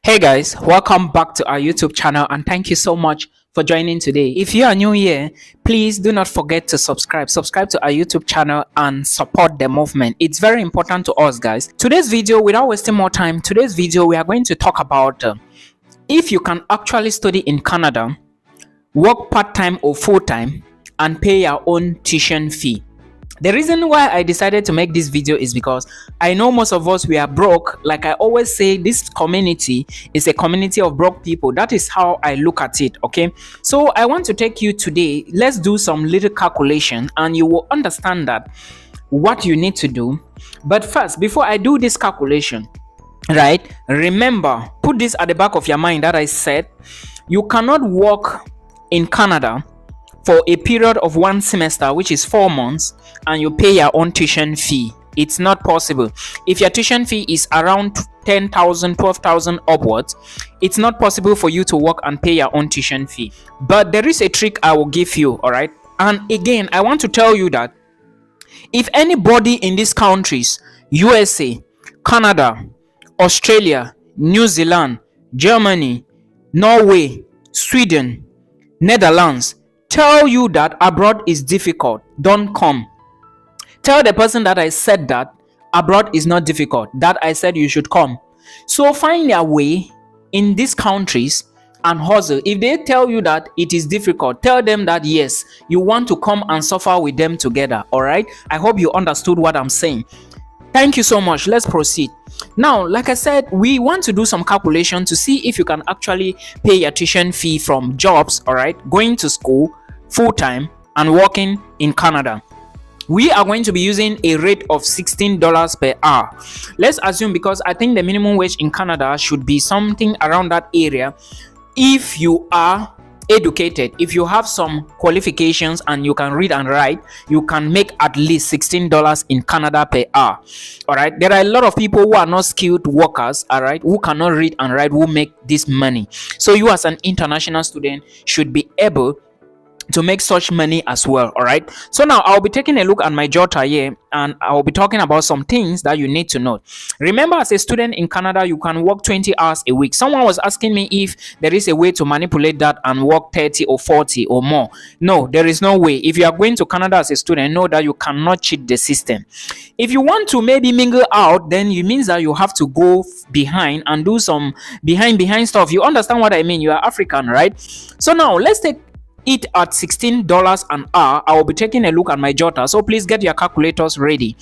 Hey guys, welcome back to our YouTube channel and thank you so much for joining today. If you are new here, please do not forget to subscribe. Subscribe to our YouTube channel and support the movement. It's very important to us, guys. Today's video, without wasting more time, we are going to talk about if you can actually study in Canada, work part-time or full-time, and pay your own tuition fee. The reason why I decided to make this video is because I know most of us, we are broke. Like I always say, this community is a community of broke people. That is how I look at it, okay? So I want to take you today, let's do some little calculation and you will understand that what you need to do. But first, before I do this calculation, right, remember, put this at the back of your mind that I said, you cannot work in Canada for a period of 1 semester, which is 4 months, and you pay your own tuition fee. It's not possible. If your tuition fee is around 10,000, 12,000 upwards, it's not possible for you to work and pay your own tuition fee. But there is a trick I will give you, all right? And again, I want to tell you that if anybody in these countries, USA, Canada, Australia, New Zealand, Germany, Norway, Sweden, Netherlands, tell you that abroad is difficult, don't come. Tell the person that I said that abroad is not difficult, that I said you should come. So find your way in these countries and hustle. If they tell you that it is difficult, tell them that yes, you want to come and suffer with them together. All right, I hope you understood what I'm saying. Thank you so much. Let's proceed. Now, like I said, we want to do some calculation to see if you can actually pay your tuition fee from jobs, all right, going to school full-time and working in Canada. We are going to be using a rate of $16 per hour. Let's assume, because I think the minimum wage in Canada should be something around that area. If you are educated, if you have some qualifications and you can read and write, you can make at least $16 in Canada per hour. All right, there are a lot of people who are not skilled workers, all right, who cannot read and write, who make this money. So you as an international student should be able to make such money as well. All right, so now I'll be taking a look at my jotter here and I'll be talking about some things that you need to know. Remember, as a student in Canada, you can work 20 hours a week. Someone was asking me if there is a way to manipulate that and work 30 or 40 or more. No, there is no way. If you are going to Canada as a student, know that you cannot cheat the system. If you want to maybe mingle out, then it means that you have to go behind and do some behind stuff. You understand what I mean? You are African, right? So now let's take it at $16 an hour. I will be taking a look at my jotter, so please get your calculators ready.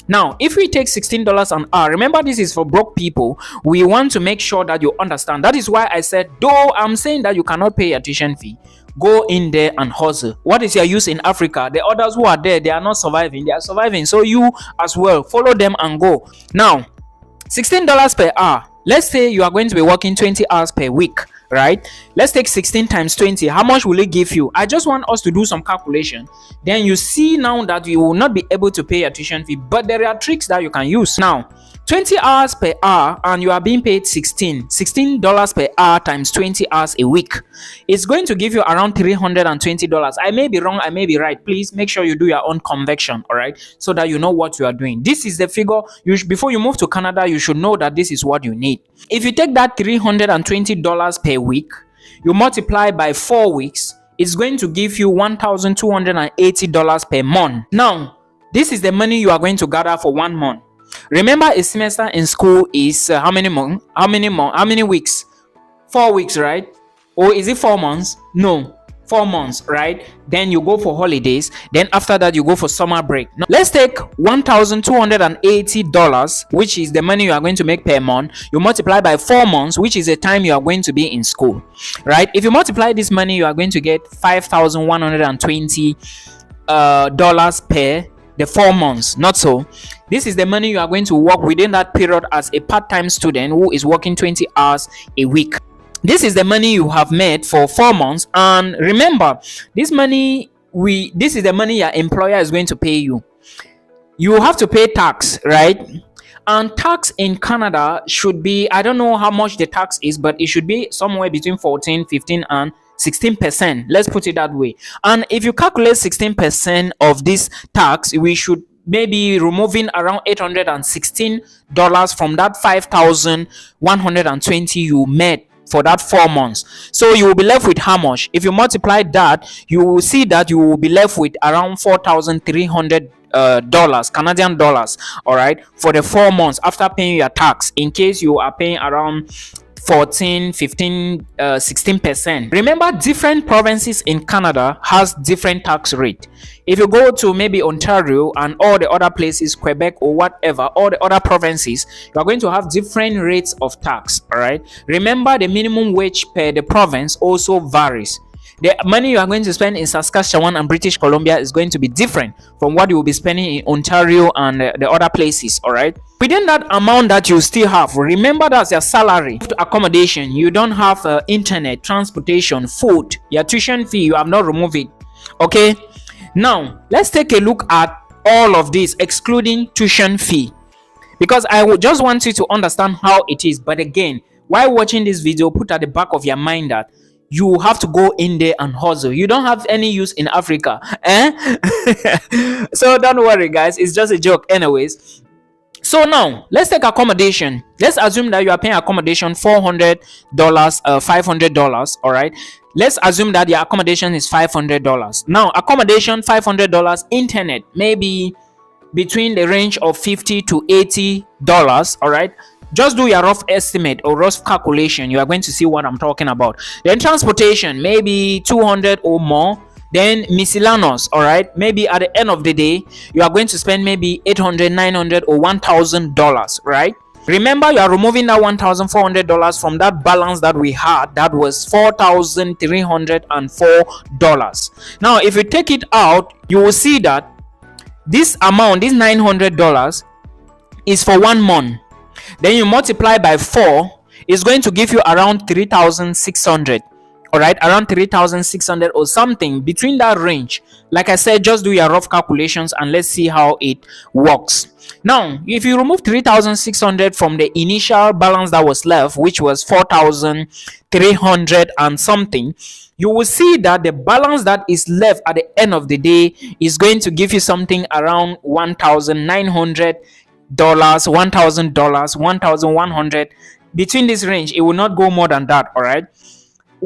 Now, if we take $16 an hour, remember this is for broke people. We want to make sure that you understand. That is why I said, though I'm saying that you cannot pay your tuition fee, go in there and hustle. What is your use in Africa? The others who are there, they are not surviving. They are surviving. So you as well, follow them and go. Now, $16 per hour. Let's say you are going to be working 20 hours per week, right? Let's take 16 times 20. How much will it give you? I just want us to do some calculation. Then you see now that you will not be able to pay your tuition fee, but there are tricks that you can use. Now, 20 hours per hour and you are being paid $16 per hour times 20 hours a week. It's going to give you around $320. I may be wrong, I may be right. Please make sure you do your own conversion, all right, so that you know what you are doing. This is the figure. Before you move to Canada, you should know that this is what you need. If you take that $320 per week, you multiply by 4 weeks, it's going to give you $1,280 per month. Now, this is the money you are going to gather for 1 month. Remember, a semester in school is how many weeks? 4 weeks, right? Or is it 4 months? No, 4 months, right? Then you go for holidays. Then after that, you go for summer break. Now, let's take $1,280, which is the money you are going to make per month. You multiply by 4 months, which is the time you are going to be in school, right? If you multiply this money, you are going to get $5,120 per the 4 months. Not so. This is the money you are going to work within that period as a part-time student who is working 20 hours a week. This is the money you have made for 4 months. And remember, this is the money your employer is going to pay you. You have to pay tax, right? And tax in Canada should be, I don't know how much the tax is, but it should be somewhere between 14, 15 and 16%. Let's put it that way. And if you calculate 16% of this tax, we should maybe removing around $816 from that 5,120 you made for that 4 months. So you will be left with how much? If you multiply that, you will see that you will be left with around $4,300 Canadian dollars, all right, for the 4 months after paying your tax, in case you are paying around 14, 15, 16%. Remember, different provinces in Canada has different tax rate. If you go to maybe Ontario and all the other places, Quebec or whatever, all the other provinces, you are going to have different rates of tax. All right. Remember, the minimum wage per the province also varies. The money you are going to spend in Saskatchewan and British Columbia is going to be different from what you will be spending in Ontario and the other places. All right. Within that amount that you still have, remember that's your salary, accommodation. You don't have internet, transportation, food, your tuition fee. You have not removed it. Okay. Now let's take a look at all of this, excluding tuition fee, because I would just want you to understand how it is. But again, while watching this video, put at the back of your mind that you have to go in there and hustle. You don't have any use in Africa, so don't worry, guys. It's just a joke, anyways. So now let's take accommodation. Let's assume that you are paying accommodation $400, $500. All right. Let's assume that your accommodation is $500. Now, accommodation $500, internet maybe between the range of $50 to $80. All right. Just do your rough estimate or rough calculation. You are going to see what I'm talking about. Then transportation, maybe 200 or more. Then miscellaneous, all right, maybe at the end of the day you are going to spend maybe $800, $900 or $1,000, right? Remember, you are removing that $1,400 from that balance that we had, that was $4,304. Now if you take it out, you will see that this amount, this $900, is for 1 month. Then you multiply by 4, it's going to give you around 3,600. All right, around 3,600 or something between that range. Like I said, just do your rough calculations and let's see how it works. Now, if you remove 3,600 from the initial balance that was left, which was 4,300 and something, you will see that the balance that is left at the end of the day is going to give you something around $1,900, $1,000, 1,100. Between this range, it will not go more than that. All right.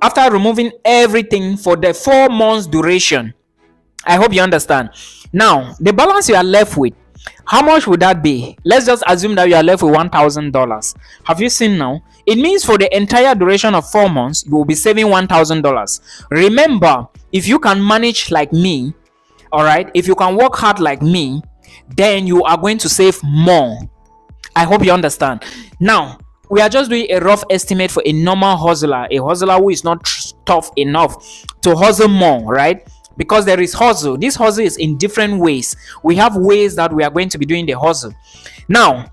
After removing everything for the 4 months duration, I hope you understand. Now, the balance you are left with, how much would that be? Let's just assume that you are left with $1,000. Have you seen now? It means for the entire duration of 4 months, you will be saving $1,000. Remember, if you can manage like me, all right, if you can work hard like me, then you are going to save more. I hope you understand. Now, we are just doing a rough estimate for a normal hustler, a hustler who is not tough enough to hustle more, right? Because there is hustle. This hustle is in different ways. We have ways that we are going to be doing the hustle. Now,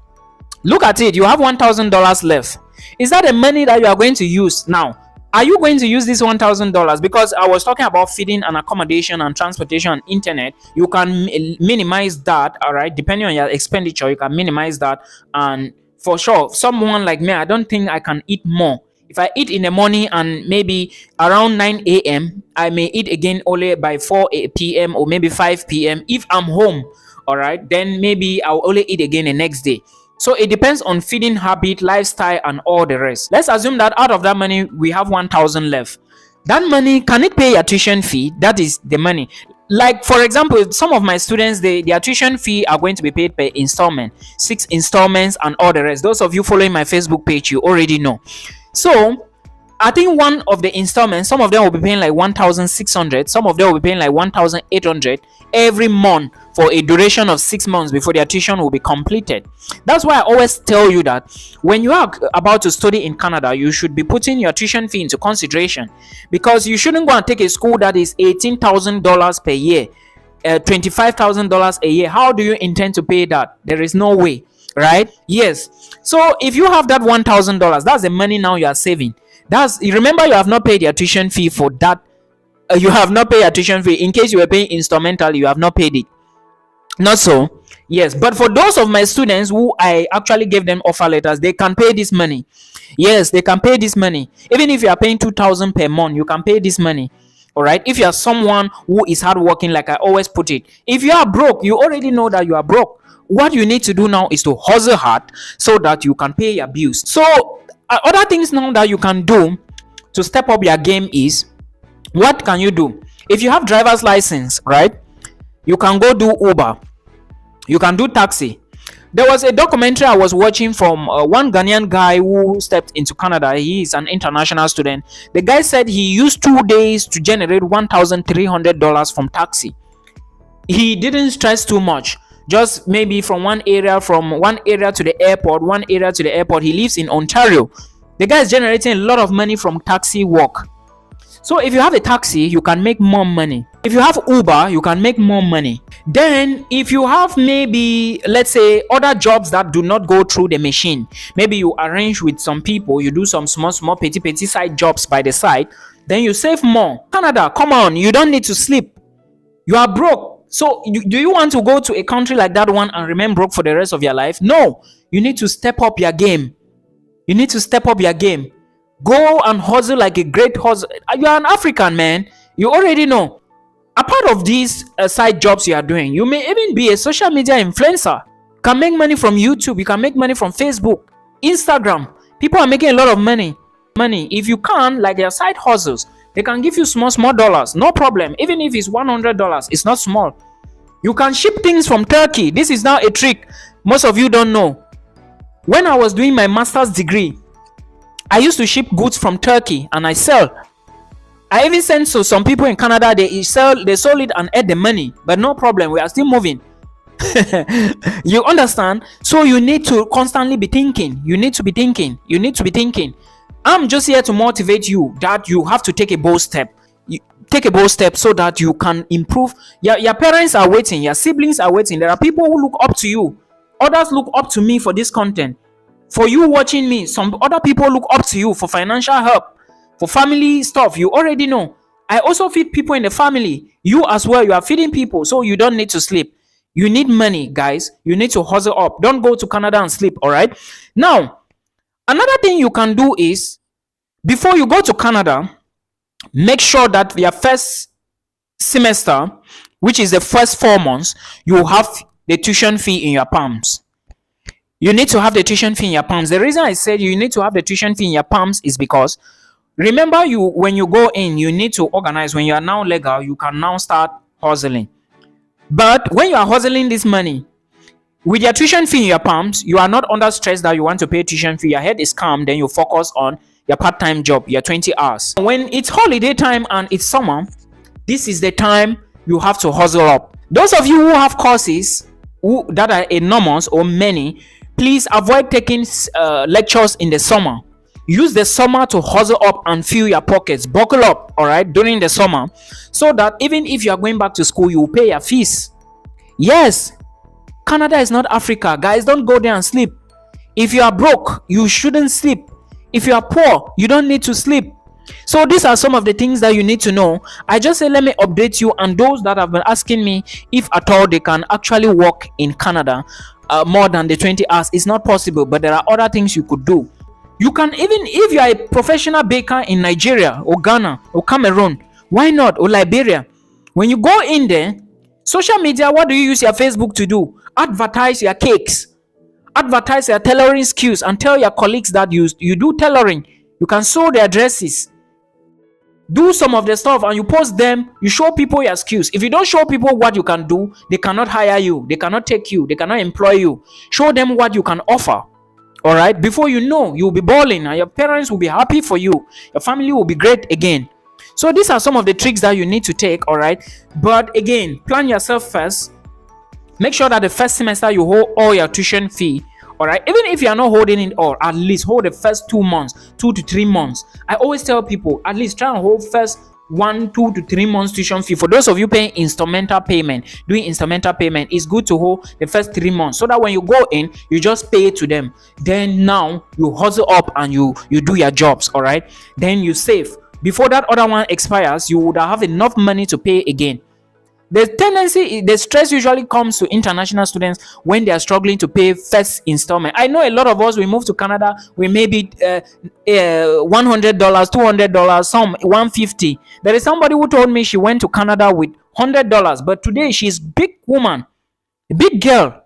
look at it. You have $1,000 left. Is that the money that you are going to use? Now, are you going to use this $1,000? Because I was talking about feeding and accommodation and transportation and internet. You can minimize that, all right? Depending on your expenditure, you can minimize that. And for sure, someone like me, I don't think I can eat more. If I eat in the morning and maybe around 9 a.m., I may eat again only by 4 p.m. or maybe 5 p.m. If I'm home, all right, then maybe I'll only eat again the next day. So it depends on feeding habit, lifestyle, and all the rest. Let's assume that out of that money, we have 1,000 left. That money, can it pay your tuition fee? That is the money. Like, for example, some of my students, their tuition fee are going to be paid per installment, 6 installments and all the rest. Those of you following my Facebook page, you already know. So I think one of the installments, some of them will be paying like 1,600, some of them will be paying like 1,800 every month for a duration of 6 months before their tuition will be completed. That's why I always tell you that when you are about to study in Canada, you should be putting your tuition fee into consideration, because you shouldn't go and take a school that is $18,000 per year, $25,000 a year. How do you intend to pay that? There is no way, right? Yes. So if you have that $1,000, that's the money now you are saving. Remember, you have not paid your tuition fee for that. You have not paid your tuition fee. In case you were paying instrumental, you have not paid it. Not so. Yes, but for those of my students who I actually gave them offer letters, they can pay this money. Yes, they can pay this money. Even if you are paying $2,000 per month, you can pay this money. All right. If you are someone who is hardworking, like I always put it, if you are broke, you already know that you are broke. What you need to do now is to hustle hard so that you can pay your bills. So, other things now that you can do to step up your game is, what can you do? If you have driver's license, right, you can go do Uber, you can do taxi. There was a documentary I was watching from one Ghanaian guy who stepped into Canada. He is an international student. The guy said he used 2 days to generate $1,300 from taxi. He didn't stress too much. Just maybe from one area to the airport, one area to the airport. He lives in Ontario. The guy is generating a lot of money from taxi work. So if you have a taxi, you can make more money. If you have Uber, you can make more money. Then if you have maybe, let's say, other jobs that do not go through the machine, maybe you arrange with some people, you do some small petty side jobs by the side, then you save more. Canada, come on, you don't need to sleep. You are broke. So do you want to go to a country like that one and remain broke for the rest of your life? No, you need to step up your game. You need to step up your game. Go and hustle like a great hustle. You are an African, man. You already know. Apart of these side jobs you are doing, you may even be a social media influencer. You can make money from YouTube. You can make money from Facebook, Instagram. People are making a lot of money. If you can, like their side hustles, they can give you small dollars. No problem. Even if it's $100, it's not small. You can ship things from Turkey. This is now a trick most of you don't know. When I was doing my master's degree, I used to ship goods from Turkey and I sell. I even sent to some people in Canada, they sold it and ate the money, but no problem, we are still moving. You understand? So you need to constantly be thinking. You need to be thinking. I'm just here to motivate you that you have to take a bold step. Take a bold step so that you can improve. Your parents are waiting, your siblings are waiting. There are people who look up to you. Others look up to me for this content. For you watching me, some other people look up to you for financial help, for family stuff. You already know. I also feed people in the family. You as well, you are feeding people, so you don't need to sleep. You need money, guys. You need to hustle up. Don't go to Canada and sleep, all right? Now, another thing you can do is, before you go to Canada, make sure that your first semester, which is the first 4 months, you have the tuition fee in your palms. You need to have the tuition fee in your palms. The reason I said you need to have the tuition fee in your palms is because, remember, when you go in, you need to organize. When you are now legal, you can now start hustling. But when you are hustling this money, with your tuition fee in your palms, you are not under stress that you want to pay tuition fee. Your head is calm, then you focus on your part-time job, your 20 hours. When it's holiday time and it's summer, this is the time you have to hustle up. Those of you who have courses that are enormous or many, please avoid taking lectures in the summer. Use the summer to hustle up and fill your pockets. Buckle up, all right, during the summer, so that even if you are going back to school, you will pay your fees. Yes, Canada is not Africa. Guys, don't go there and sleep. If you are broke, you shouldn't sleep. If you are poor, you don't need to sleep. So these are some of the things that you need to know. I just say let me update you, and those that have been asking me if at all they can actually work in Canada more than the 20 hours. It's not possible, but there are other things you could do. You can, even if you are a professional baker in Nigeria or Ghana or Cameroon, why not, or Liberia, when you go in there, social media, what do you use your Facebook to do? Advertise your cakes, advertise your tailoring skills, and tell your colleagues that you do tailoring. You can sew their dresses. Do some of the stuff and you post them. You show people your skills. If you don't show people what you can do, they cannot hire you, they cannot take you, they cannot employ you. Show them what you can offer. All right, before you know, you'll be balling and your parents will be happy for you. Your family will be great again. So these are some of the tricks that you need to take. All right, but again, plan yourself first. Make sure that the first semester you hold all your tuition fee. All right, even if you are not holding it all, at least hold the first 2 months, 2 to 3 months. I always tell people, at least try and hold first 1, 2 to 3 months tuition fee. For those of you paying instrumental payment, doing instrumental payment, it's good to hold the first 3 months so that when you go in, you just pay to them. Then now you hustle up and you do your jobs. All right, then you save. Before that other one expires, you would have enough money to pay again. The tendency, the stress usually comes to international students when they are struggling to pay first installment. I know a lot of us, we move to Canada, we maybe $100, $200, some 150. There is somebody who told me she went to Canada with $100, but today she's big woman, big girl,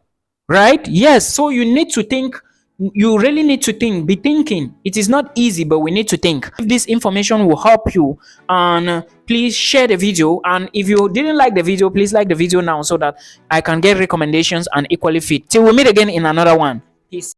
right? Yes, so you need to think. You really need to think, be thinking. It is not easy, but we need to think. If this information will help you, and please share the video. And if you didn't like the video, please like the video now so that I can get recommendations and equally fit. Till we meet again in another one. Peace.